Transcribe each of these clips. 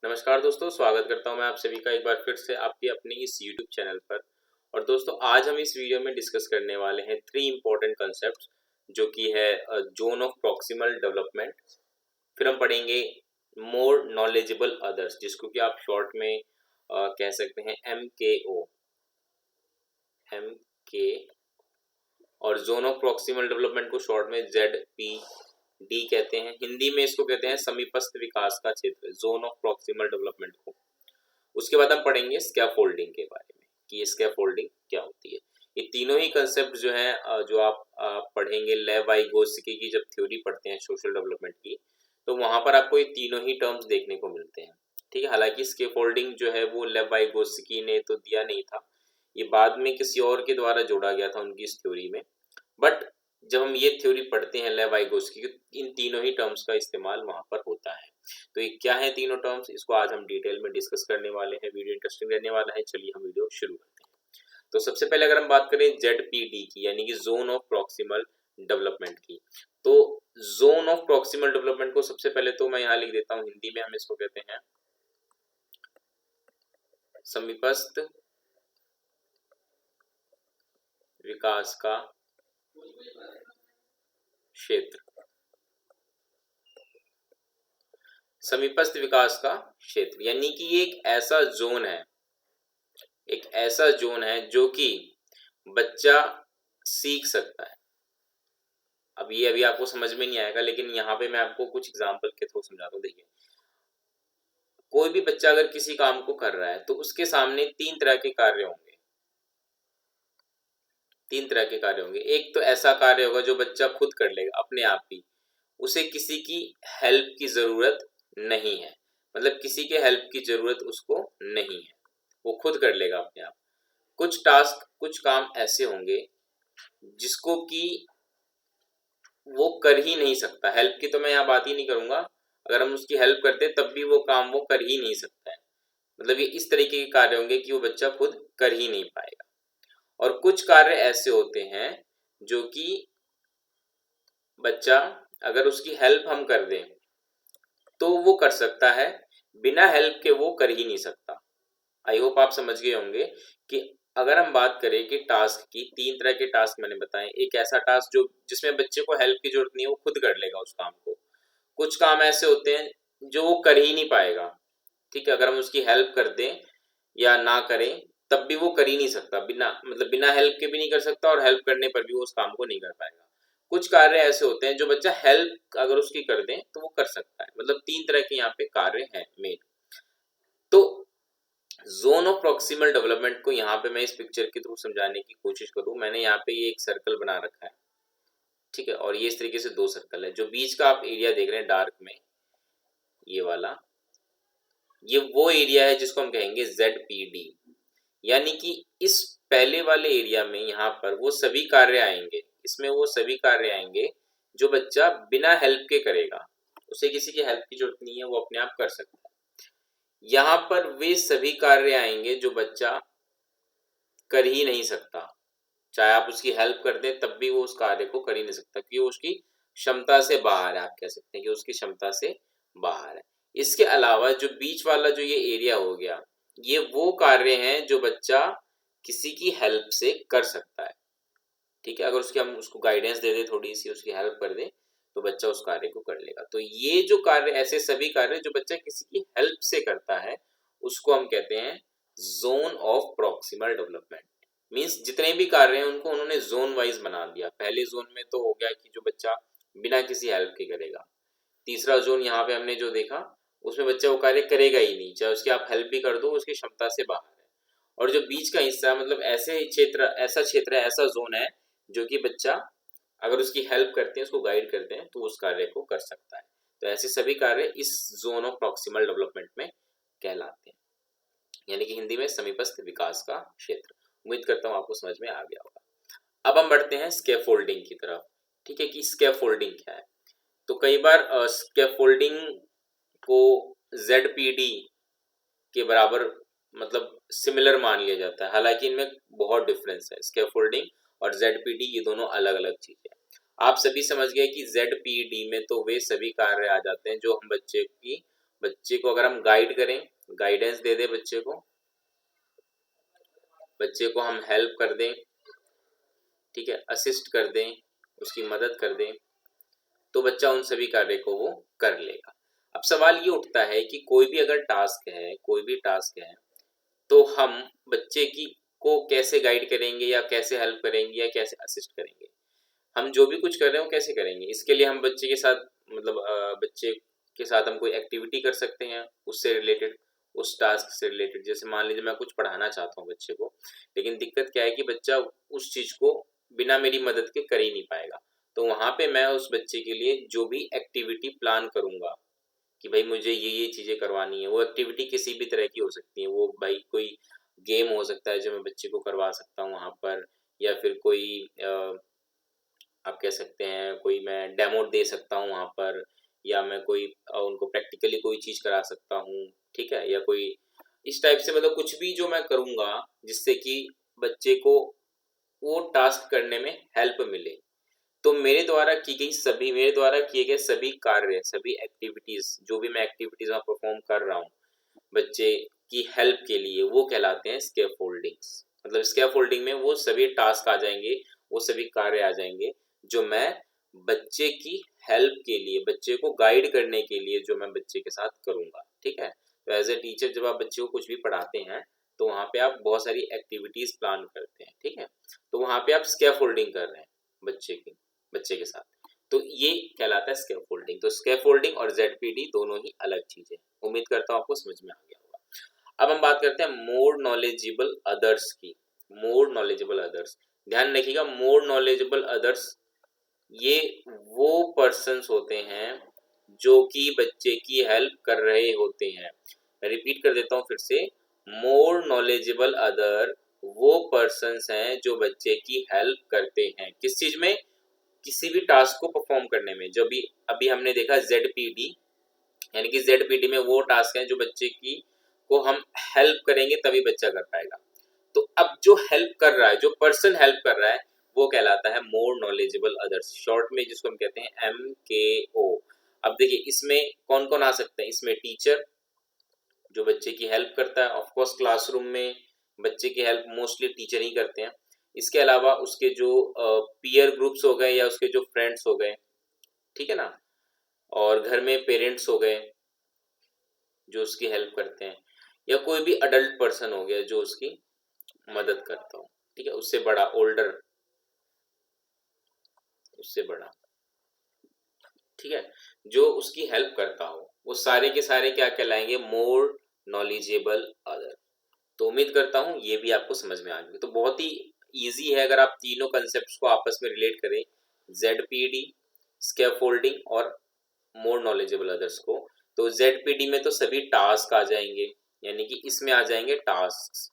नमस्कार दोस्तों, स्वागत करता हूं मैं आप सभी का एक बार फिर से आपके अपने इस YouTube चैनल पर। और दोस्तों, आज हम इस वीडियो में डिस्कस करने वाले हैं 3 इम्पोर्टेंट कॉन्सेप्ट्स, जो कि है जोन ऑफ प्रॉक्सिमल डेवलपमेंट। फिर हम पढ़ेंगे मोर नॉलेजेबल अदर्स, जिसको कि आप शॉर्ट में कह सकते हैं MKO, MK। और जोन ऑफ प्रॉक्सिमल डेवलपमेंट को शॉर्ट में ZPD कहते हैं। हिंदी में इसको कहते हैं समीपस्थ विकास का क्षेत्र, जोन ऑफ प्रॉक्सिमल डेवलपमेंट को। उसके बाद हम पढ़ेंगे स्कैफोल्डिंग के बारे में कि ये स्कैफोल्डिंग क्या होती है। ये तीनों ही कंसेप्ट जो हैं जो आप पढ़ेंगे लेव-वाइगोत्स्की की जब थ्योरी पढ़ते हैं सोशल डेवलपमेंट की, तो वहां पर आपको ये तीनों ही टर्म्स देखने को मिलते हैं। ठीक है, हालांकि स्कैफोल्डिंग जो है वो लेव-वाइगोत्स्की ने तो दिया नहीं था, ये बाद में किसी और के द्वारा जोड़ा गया था उनकी इस थ्योरी में। बट जब हम ये थ्योरी पढ़ते हैं लेव-वाइगोत्स्की की, इन तीनों ही टर्म्स का इस्तेमाल वहां पर होता है। तो ये क्या है तीनों टर्म्स, इसको आज हम डिटेल में डिस्कस करने वाले हैं। वीडियो इंटरेस्टिंग रहने वाला है। चलिए हम वीडियो शुरू करते हैं। तो सबसे पहले अगर हम बात करें ZPD की, यानी कि जोन ऑफ प्रॉक्सिमल डेवलपमेंट की, तो जोन ऑफ प्रॉक्सिमल डेवलपमेंट को सबसे पहले तो मैं यहाँ लिख देता हूँ, हिंदी में हम इसको कहते हैं समीपस्थ विकास का क्षेत्र। समीपस्थ विकास का क्षेत्र यानी कि ये एक ऐसा जोन है जो कि बच्चा सीख सकता है। अब ये अभी आपको समझ में नहीं आएगा, लेकिन यहाँ पे मैं आपको कुछ एग्जांपल के थ्रू समझाता हूँ। देखिए, कोई भी बच्चा अगर किसी काम को कर रहा है तो उसके सामने तीन तरह के कार्य होंगे। एक तो ऐसा कार्य होगा जो बच्चा खुद कर लेगा अपने आप ही, उसे किसी की हेल्प की जरूरत नहीं है, मतलब किसी के हेल्प की जरूरत उसको नहीं है, वो खुद कर लेगा अपने आप। कुछ काम ऐसे होंगे जिसको कि वो कर ही नहीं सकता। हेल्प की तो मैं यहाँ बात ही नहीं करूंगा, अगर हम उसकी हेल्प करते तब भी वो काम वो कर ही नहीं सकता है। मतलब ये इस तरीके के कार्य होंगे कि वो बच्चा खुद कर ही नहीं पाएगा। और कुछ कार्य ऐसे होते हैं जो कि बच्चा अगर उसकी हेल्प हम कर दें तो वो कर सकता है, बिना हेल्प के वो कर ही नहीं सकता। आई होप आप समझ गए होंगे कि अगर हम बात करें कि टास्क की, तीन तरह के टास्क मैंने बताए। एक ऐसा टास्क जो जिसमें बच्चे को हेल्प की जरूरत नहीं है, वो खुद कर लेगा उस काम को। कुछ काम ऐसे होते हैं जो वो कर ही नहीं पाएगा। ठीक है, अगर हम उसकी हेल्प कर दें या ना करें तब भी वो कर ही नहीं सकता, बिना हेल्प के भी नहीं कर सकता, और हेल्प करने पर भी वो उस काम को नहीं कर पाएगा। कुछ कार्य ऐसे होते हैं जो बच्चा हेल्प अगर उसकी कर दें तो वो कर सकता है। मतलब तीन तरह के यहाँ पे कार्य हैं मेन। तो जोन ऑफ प्रॉक्सिमल डेवलपमेंट को यहाँ पे मैं इस पिक्चर के थ्रू समझाने की कोशिश करूँ। मैंने यहाँ पे ये एक सर्कल बना रखा है, ठीक है, और ये इस तरीके से दो सर्कल है। जो बीच का आप एरिया देख रहे हैं डार्क में, ये वाला, ये वो एरिया है जिसको हम कहेंगे ZPD। यानी कि इस पहले वाले एरिया में यहाँ पर वो सभी कार्य आएंगे, इसमें वो सभी कार्य आएंगे जो बच्चा बिना हेल्प के करेगा, उसे किसी की हेल्प की जरूरत नहीं है, वो अपने आप कर सकता है। यहाँ पर वे सभी कार्य आएंगे जो बच्चा कर ही नहीं सकता, चाहे आप उसकी हेल्प कर दें तब भी वो उस कार्य को कर ही नहीं सकता, क्योंकि वो उसकी क्षमता से बाहर है। आप कह सकते हैं कि उसकी क्षमता से बाहर है। इसके अलावा जो बीच वाला जो ये एरिया हो गया, ये वो कार्य हैं जो बच्चा किसी की हेल्प से कर सकता है। ठीक है, अगर हम उसको गाइडेंस दे दें, थोड़ी सी उसकी हेल्प कर दें, तो बच्चा उस कार्य को कर लेगा। तो ये जो कार्य, ऐसे सभी कार्य जो बच्चा किसी की हेल्प से करता है, उसको हम कहते हैं zone of proximal development. Means जितने भी कार्य हैं उनको उन्होंने जोन वाइज बना दिया। पहले जोन में तो हो गया कि जो बच्चा बिना किसी हेल्प के करेगा। तीसरा जोन यहाँ पे हमने जो देखा, उसमें बच्चा वो कार्य करेगा ही नहीं, चाहे उसकी आप हेल्प भी कर दो, उसकी क्षमता से बाहर है। और जो बीच का हिस्सा, मतलब ऐसा क्षेत्र है, ऐसा जोन है जो कि बच्चा अगर उसकी हेल्प करते हैं, उसको गाइड करते हैं, तो उस कार्य को कर सकता है। तो ऐसे सभी कार्य इस जोन ऑफ प्रॉक्सिमल डेवलपमेंट में कहलाते हैं, यानी कि हिंदी में समीपस्थ विकास का क्षेत्र। उम्मीद करता हूँ आपको समझ में आ गया होगा। अब हम बढ़ते हैं स्कैफोल्डिंग की तरफ। ठीक है, कि स्कैफोल्डिंग क्या है। तो कई बार स्कैफोल्डिंग को ZPD के बराबर, मतलब सिमिलर मान लिया जाता है, हालांकि इनमें बहुत डिफरेंस है। स्कैफोल्डिंग और ZPD ये दोनों अलग अलग चीजें हैं। आप सभी समझ गए कि ZPD में तो वे सभी कार्य आ जाते हैं जो हम बच्चे बच्चे को अगर हम गाइड करें, गाइडेंस दे दें बच्चे को हम हेल्प कर दें, ठीक है, असिस्ट कर दें, उसकी मदद कर दें, तो बच्चा उन सभी कार्य को वो कर लेगा। अब सवाल ये उठता है कि कोई भी टास्क है तो हम बच्चे की को कैसे गाइड करेंगे या कैसे हेल्प करेंगे या कैसे असिस्ट करेंगे। हम जो भी कुछ कर रहे हैं वो कैसे करेंगे, इसके लिए हम बच्चे के साथ बच्चे के साथ हम कोई एक्टिविटी कर सकते हैं उससे रिलेटेड, उस टास्क से रिलेटेड। जैसे मान लीजिए मैं कुछ पढ़ाना चाहता हूँ बच्चे को, लेकिन दिक्कत क्या है कि बच्चा उस चीज को बिना मेरी मदद के कर ही नहीं पाएगा। तो वहां पे मैं उस बच्चे के लिए जो भी एक्टिविटी प्लान करूंगा कि भाई मुझे ये चीजें करवानी है, वो एक्टिविटी किसी भी तरह की हो सकती है। वो भाई कोई गेम हो सकता है जो मैं बच्चे को करवा सकता हूँ वहां पर, या फिर कोई आप कह सकते हैं कोई मैं डेमो दे सकता हूँ वहां पर, या मैं कोई उनको प्रैक्टिकली कोई चीज करा सकता हूँ, ठीक है, या कोई इस टाइप से, मतलब कुछ भी जो मैं करूंगा जिससे कि बच्चे को वो टास्क करने में हेल्प मिले। तो मेरे द्वारा किए गए सभी कार्य, सभी एक्टिविटीज, जो भी मैं एक्टिविटीज वहाँ परफॉर्म कर रहा हूँ बच्चे की हेल्प के लिए, वो कहलाते हैं स्कैफोल्डिंग्स। मतलब स्कैफोल्डिंग में वो सभी टास्क आ जाएंगे, वो सभी कार्य आ जाएंगे जो मैं बच्चे की हेल्प के लिए, बच्चे को गाइड करने के लिए जो मैं बच्चे के साथ करूंगा, ठीक है। तो एज ए टीचर जब आप बच्चे को कुछ भी पढ़ाते हैं तो वहाँ पे आप बहुत सारी एक्टिविटीज प्लान करते हैं, ठीक है। तो वहाँ पे आप स्कैफोल्डिंग कर रहे हैं बच्चे के साथ, तो ये कहलाता है स्कैफोल्डिंग। तो स्कैफोल्डिंग और ZPD दोनों ही अलग चीजें। उम्मीद करता हूँ आपको समझ में आ गया होगा। अब हम बात करते हैं मोर नॉलेजेबल अदर्स की। मोर नॉलेजेबल अदर्स, ध्यान रखिएगा, मोर नॉलेजेबल अदर्स ये वो पर्सन्स होते हैं जो कि बच्चे की हेल्प कर रहे होते हैं। मैं रिपीट कर देता हूँ फिर से, मोर नॉलेजेबल अदर वो पर्सन्स हैं जो बच्चे की हेल्प करते हैं। किस चीज में? किसी भी टास्क को परफॉर्म करने में। जो भी अभी हमने देखा ZPD, यानी कि ZPD में वो टास्क है जो बच्चे की को हम हेल्प करेंगे तभी बच्चा कर पाएगा। तो अब जो हेल्प कर रहा है, जो पर्सन हेल्प कर रहा है, वो कहलाता है मोर नॉलेजेबल अदर्स, शॉर्ट में जिसको हम कहते हैं MKO। अब देखिए इसमें कौन कौन आ सकते हैं। इसमें टीचर जो बच्चे की हेल्प करता है, ऑफ कोर्स क्लासरूम में बच्चे की हेल्प मोस्टली टीचर ही करते हैं। इसके अलावा उसके जो पीयर ग्रुप्स हो गए या उसके जो फ्रेंड्स हो गए, ठीक है ना, और घर में पेरेंट्स हो गए जो उसकी हेल्प करते हैं, या कोई भी अडल्ट पर्सन हो गया जो उसकी मदद करता हो, ठीक है, उससे बड़ा, ओल्डर, उससे बड़ा, ठीक है, जो उसकी हेल्प करता हो, वो सारे के सारे क्या कहलाएंगे? More knowledgeable other. तो उम्मीद करता हूँ ये भी आपको समझ में आ गई। तो बहुत ही इजी है अगर आप तीनों कंसेप्ट को आपस में रिलेट करें, ZPD, स्कैफोल्डिंग और मोर नॉलेजेबल अदर्स को। तो ZPD में तो सभी टास्क आ जाएंगे, यानी कि इसमें आ जाएंगे टास्क,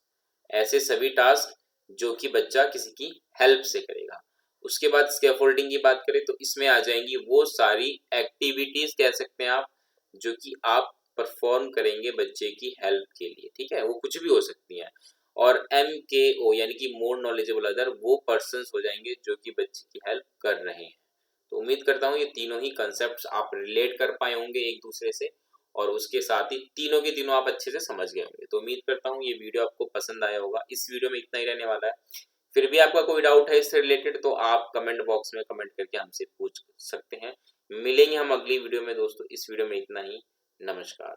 ऐसे सभी टास्क जो कि बच्चा किसी की हेल्प से करेगा। उसके बाद स्कैफोल्डिंग की बात करें तो इसमें आ जाएंगी वो सारी एक्टिविटीज, कह सकते हैं आप, जो कि आप परफॉर्म करेंगे बच्चे की हेल्प के लिए, ठीक है, वो कुछ भी हो सकती है। और MKO यानी कि मोर नॉलेजेबल अदर, वो पर्सन्स हो जाएंगे जो कि बच्चे की हेल्प कर रहे हैं। तो उम्मीद करता हूँ ये तीनों ही कंसेप्ट आप रिलेट कर पाए होंगे एक दूसरे से, और उसके साथ ही तीनों के तीनों आप अच्छे से समझ गए होंगे। तो उम्मीद करता हूँ ये वीडियो आपको पसंद आया होगा। इस वीडियो में इतना ही रहने वाला है। फिर भी आपका कोई डाउट है इससे रिलेटेड तो आप कमेंट बॉक्स में कमेंट करके हमसे पूछ सकते हैं। मिलेंगे हम अगली वीडियो में दोस्तों। इस वीडियो में इतना ही। नमस्कार।